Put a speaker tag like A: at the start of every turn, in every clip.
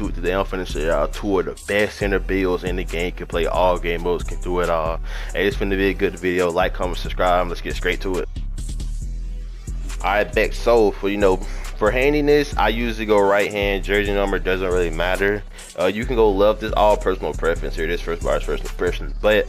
A: YouTube. Today I'm finna show y'all two of the best center builds in the game. Can play all game modes, can do it all. Hey, it's finna be a good video. Like, comment, subscribe. Let's get straight to it. Alright, Beck. So for handiness, I usually go right hand. Jersey number doesn't really matter. You can go left. This all personal preference here. This first bar is personal preference. But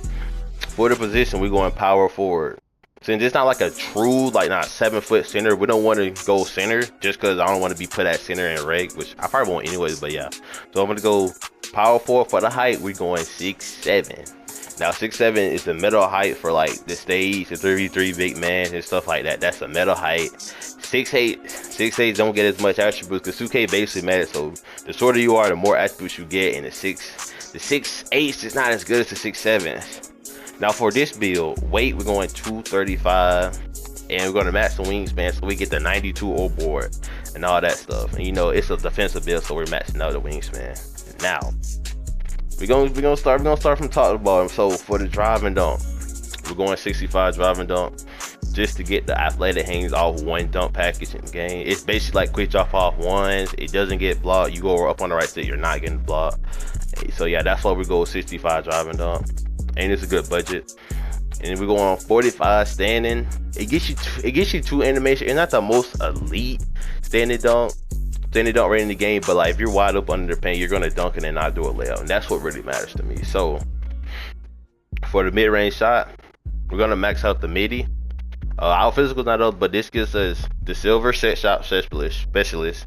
A: for the position, we're going power forward. Since it's not like a true, like not 7-foot center, we don't want to go center just because I don't want to be put at center and reg, which I probably won't anyways, but yeah. So I'm going to go power forward. For the height, we're going 6'7". Now 6'7" is the middle height for like the stage, the 3v3 big man and stuff like that. That's the middle height. 6'8" don't get as much attributes because 2K basically matters. So the shorter you are, the more attributes you get, and the 6'8" is not as good as the 6'7". Now for this build, weight, we're going 235, and we're going to match the wingspan, so we get the 92 overboard and all that stuff. And it's a defensive build, so we're matching out the wingspan. Now we're gonna start from top to bottom. So for the drive and dunk, we're going 65 drive and dunk, just to get the athletic hangs off one dunk package in the game. It's basically like quick drop off ones. It doesn't get blocked. You go up on the right stick, you're not getting blocked. So yeah, that's why we go 65 drive and dunk. And it's a good budget. And we go on 45 standing. It gets you two animation. It's not the most elite standing dunk rate in the game, but like if you're wide up under the paint, you're gonna dunk it and not do a layup, and that's what really matters to me. So for the mid-range shot, we're gonna max out the midi. Our physical's not up, but this gives us the silver set shot specialist,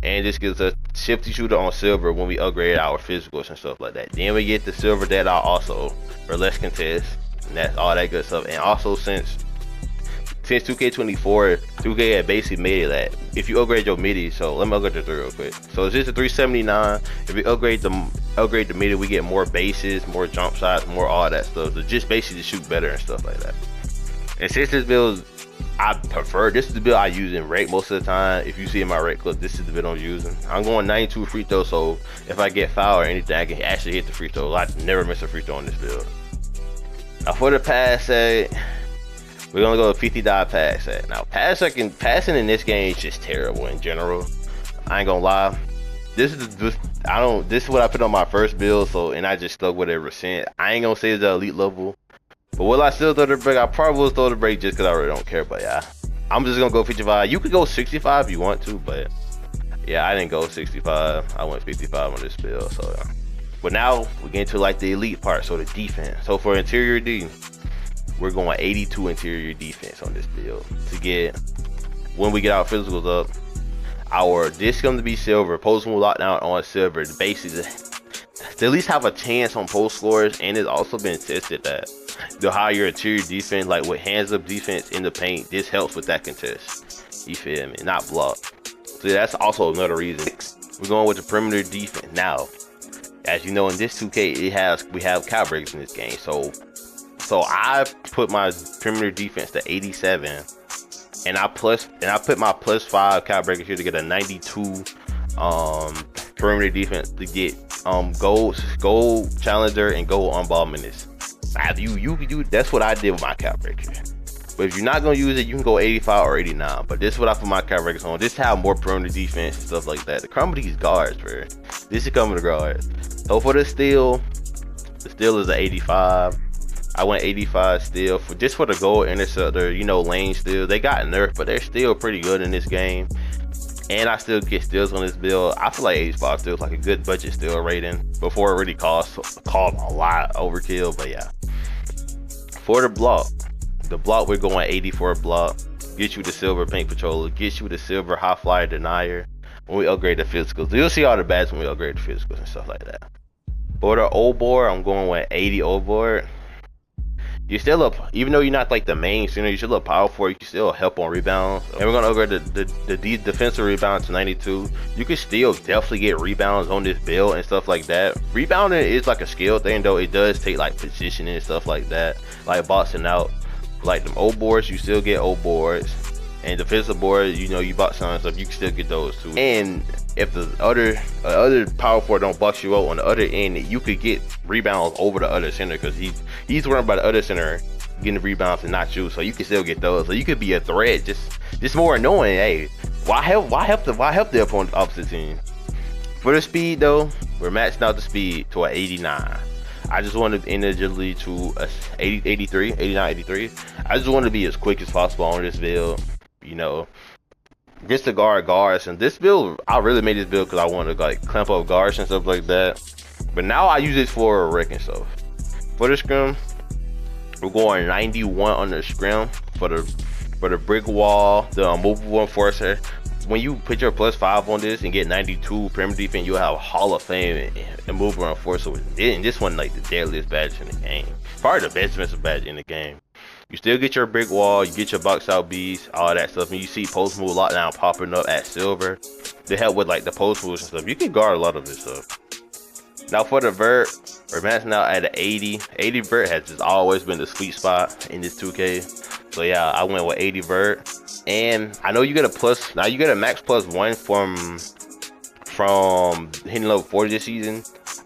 A: and this gives us shifty shooter on silver when we upgrade our physicals and stuff like that. Then we get the silver dead out also for less contest, and that's all that good stuff. And also since 2K24, 2K had basically made it that if you upgrade your midi, so let me upgrade the 3 real quick. So it's just a 379. If we upgrade the midi, we get more bases, more jump shots, more all that stuff. So just basically to shoot better and stuff like that. And since this build, I prefer, this is the build I use in rec most of the time. If you see in my rec clip, this is the build I'm using. I'm going 92 free throws, so if I get fouled or anything, I can actually hit the free throws. I never miss a free throw on this build. Now for the pass set, we're gonna go 50 dot pass set. Now passing in this game is just terrible in general. I ain't gonna lie. This is what I put on my first build, and I just stuck with it ever since. I ain't gonna say it's the elite level. But will I still throw the break? I probably will throw the break just because I really don't care. But yeah, I'm just gonna go 55. You could go 65 if you want to, but yeah, I didn't go 65. I went 55 on this build. So yeah. But now we get into like the elite part, so the defense. So for interior D, we're going 82 interior defense on this build to get, when we get our physicals up, our this going to be silver, post move lockdown on silver, basically to at least have a chance on post scores. And it's also been tested that the higher interior defense, like with hands up defense in the paint, this helps with that contest. You feel me? Not block. So that's also another reason we're going with the perimeter defense. Now, as you know, in this 2K, we have cow breaks in this game. So I put my perimeter defense to 87, and I put my +5 cow breakers here to get a 92 perimeter defense to get gold challenger and gold on-ball minutes. That's what I did with my cow breaker. But if you're not gonna use it, you can go 85 or 89. But this is what I put my cow breakers on. This have more perimeter defense and stuff like that. The crumble these guards, bro. This is coming to guards. So for the steal is an 85. I went 85 still for the gold interceptor, lane steal. They got nerfed, but they're still pretty good in this game. And I still get steals on this build. I feel like 85 still is like a good budget steal rating before it really cost a lot overkill. But yeah, for the block we're going 84 block. Get you the silver paint patroller, get you the silver high flyer denier when we upgrade the physicals. You'll see all the badges when we upgrade the physicals and stuff like that. For the old board, I'm going with 80 old board. You still up, even though you're not like the main center, you still up powerful. You can still help on rebounds. And we're gonna upgrade the defensive rebound to 92. You can still definitely get rebounds on this build and stuff like that. Rebounding is like a skill thing, though. It does take like positioning and stuff like that, like boxing out. Like them old boards, you still get old boards, and defensive boards, you box on stuff, you can still get those too. And if the other power forward don't box you out on the other end, you could get rebounds over the other center because he's worried about the other center getting the rebounds and not you, so you can still get those. So you could be a threat, just more annoying. Hey, why help the opposite team? For the speed though, we're maxing out the speed to an 89. I just want to end agility to a 83, 89, 83. I just want to be as quick as possible on this build, you know, just to guard guards. And this build, I really made this build because I want to like clamp up guards and stuff like that. But now I use it for wrecking stuff. For the scrim, we're going 91 on the scrim for the brick wall, the unmovable enforcer. When you put your +5 on this and get 92 perimeter defense, you'll have Hall of Fame and mover enforcer with it. And this one like the deadliest badge in the game. Probably the best defensive badge in the game. You still get your brick wall, you get your box out beast, all that stuff. And you see post move lockdown popping up at silver to help with like the post moves and stuff. You can guard a lot of this stuff. Now for the vert, we're maxing out at an 80. 80 vert has just always been the sweet spot in this 2K. So yeah, I went with 80 vert. And I know you get a plus, now you get a max +1 from hitting level 40 this season.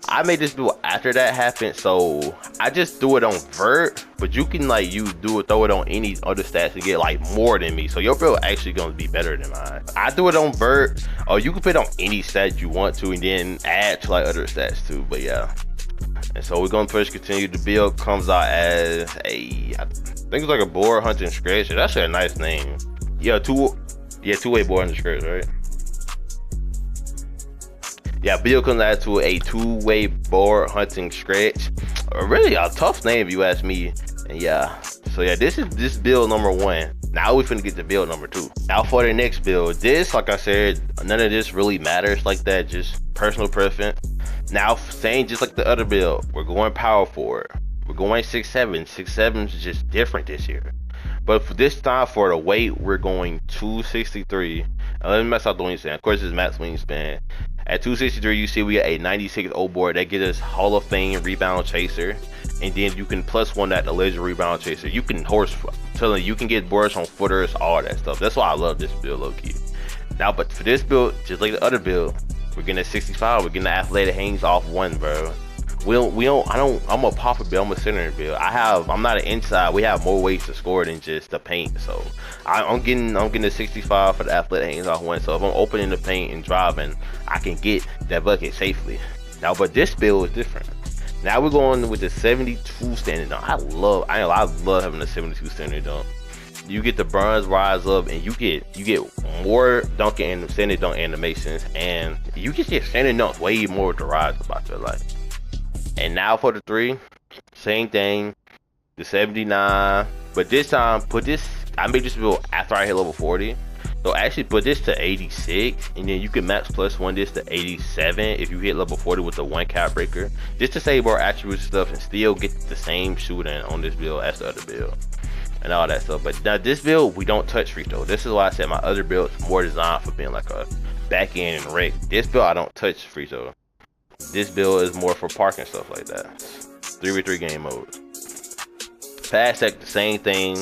A: I made this build after that happened, so I just threw it on vert, but you can like throw it on any other stats and get like more than me. So your build actually gonna be better than mine. I threw it on vert, or you can put it on any stat you want to and then add to like other stats too, but yeah. And so we're gonna push continue. The build comes out as I think it's like a board hunting scratch. That's a nice name. Yeah, two-way board hunting scratch, right? Yeah, build comes out to a two-way board hunting scratch. Really a tough name if you ask me. And yeah, so yeah, this is this build number 1. Now we finna get to build number 2. Now for the next build, this, like I said, none of this really matters like that, just personal preference. Now, same just like the other build, we're going power forward. We're going 6'7". 6'7" is just different this year. But for this time, for the weight, we're going 263. Let me mess out the wingspan. Of course, it's max wingspan. At 263, you see we got a 96 O board that gives us Hall of Fame rebound chaser, and then you can +1 that the laser rebound chaser. You can telling you can get boards on footers, all that stuff. That's why I love this build, low key. Now, but for this build, just like the other build, we're getting a 65. We're getting the athletic hangs off 1, bro. I'm a popper build, I'm a center build. I'm not an inside. We have more ways to score than just the paint. So I'm getting a 65 for the athletic hangs off 1. So if I'm opening the paint and driving, I can get that bucket safely. Now, but this build is different. Now we're going with the 72 standing dunk. I love having a 72 standing dunk. You get the bronze rise up, and you get more dunking and standing dunk animations, and you get your standing dunks way more with the rise about your life. And now for the 3, same thing, the 79, but this time I made this build after I hit level 40. So actually put this to 86, and then you can max +1 this to 87 if you hit level 40 with the 1 cap breaker, just to save more attribute stuff and still get the same shooting on this build as the other build and all that stuff. But now this build, we don't touch free throw. This is why I said my other build is more designed for being like a back end and wreck. This build, I don't touch free throw. This build is more for park and stuff like that. 3v3 game mode. Pass tech, the same thing.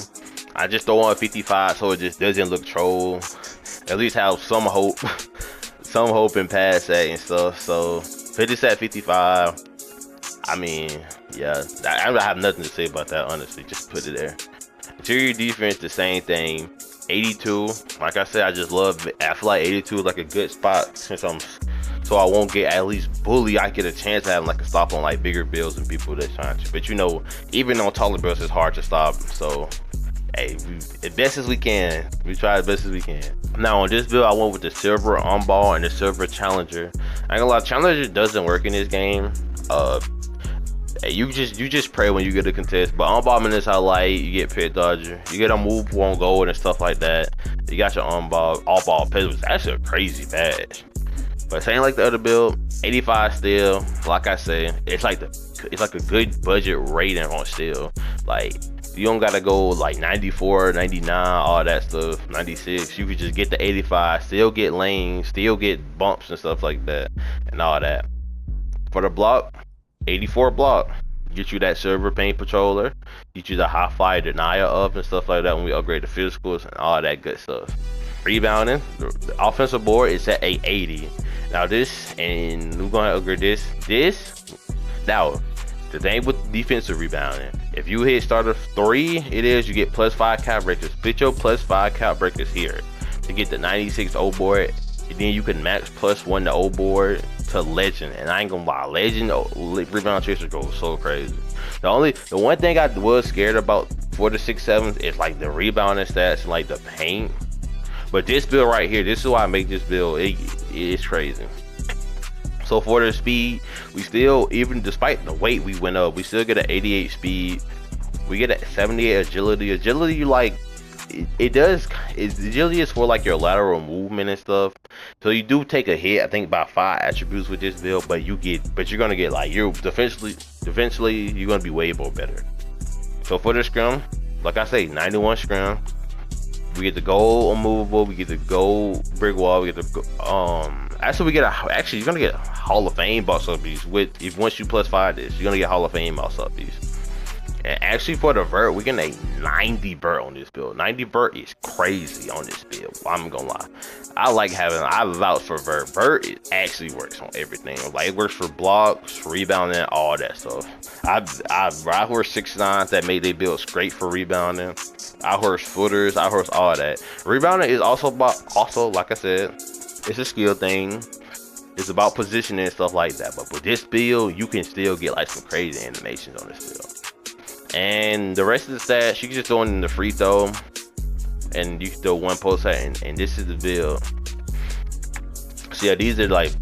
A: I just throw on 55 so it just doesn't look troll. At least have some hope. Some hope in pass tech and stuff. So put this at 55. I mean, yeah, I have nothing to say about that, honestly. Just put it there. Interior defense, the same thing. 82. Like I said, I just love it. I feel like 82 is like a good spot so I won't get at least bully. I get a chance of having like a stop on like bigger builds and people that's trying to. But you know, even on taller builds, it's hard to stop. So hey, as best as we can, we try as best as we can. Now on this build, I went with the silver on ball and the silver challenger. I ain't gonna lie, challenger doesn't work in this game. Hey, you just pray when you get a contest. But on ball minutes I like, you get pit dodger, you get a move on gold and stuff like that. You got your on ball, all ball pit, which is actually a crazy badge. But same like the other build, 85 still. Like I said, it's like a good budget rating on still. Like you don't gotta go like 94, 99, all that stuff, 96. You could just get the 85, still get lanes, still get bumps and stuff like that, and all that. For the block, 84 block. Get you that silver paint patroller, get you the high fire denier up and stuff like that when we upgrade the physicals and all that good stuff. Rebounding, the offensive board is at a 80. Now this, and we're gonna upgrade this. Now, the thing with defensive rebounding, if you hit starter 3, you get +5 cap breakers. Put your +5 cap breakers here to get the 96 O board, and then you can max +1 the O board to legend, and I ain't gonna lie, legend rebound chaser goes so crazy. The one thing I was scared about for the 6.7s is like the rebounding stats and like the paint. But this build right here, this is why I make this build. It's crazy. So for the speed, we still, even despite the weight we went up, we still get an 88 speed. We get a 78 agility. Agility, like, agility is for like your lateral movement and stuff. So you do take a hit, I think, by 5 attributes with this build, but you're gonna get like, you're defensively you're gonna be way more better. So for the scrim, like I say, 91 scrim. We get the gold unmovable, we get the gold brick wall, we get the actually you're gonna get Hall of Fame boss up these once you +5 this, you're gonna get Hall of Fame boss up these. And actually for the vert, we're getting a 90 vert on this build. 90 vert is crazy on this build. I'm gonna lie. I vouch for vert. Vert, it actually works on everything. Like, it works for blocks, rebounding, all that stuff. I horse 6.9s that made their builds great for rebounding. I horse footers, I horse all that. Rebounding is also like I said, it's a skill thing. It's about positioning and stuff like that. But with this build, you can still get like some crazy animations on this build. And the rest of the stats, you can just throw in the free throw, and you can throw one post hat, and this is the build. So yeah, these are like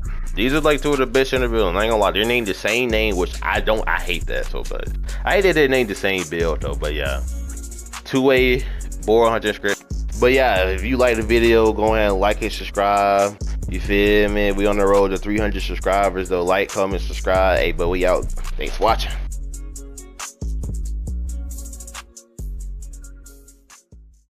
A: two of the best in the build. And I ain't gonna lie, they're named the same name, which I hate that so bad. I hate that they named the same build though. But yeah, 2-way board hunter script. But yeah, if you like the video, go ahead and like and subscribe. You feel me? We on the road to 300 subscribers though. Like, comment, subscribe. Hey, but we out. Thanks for watching.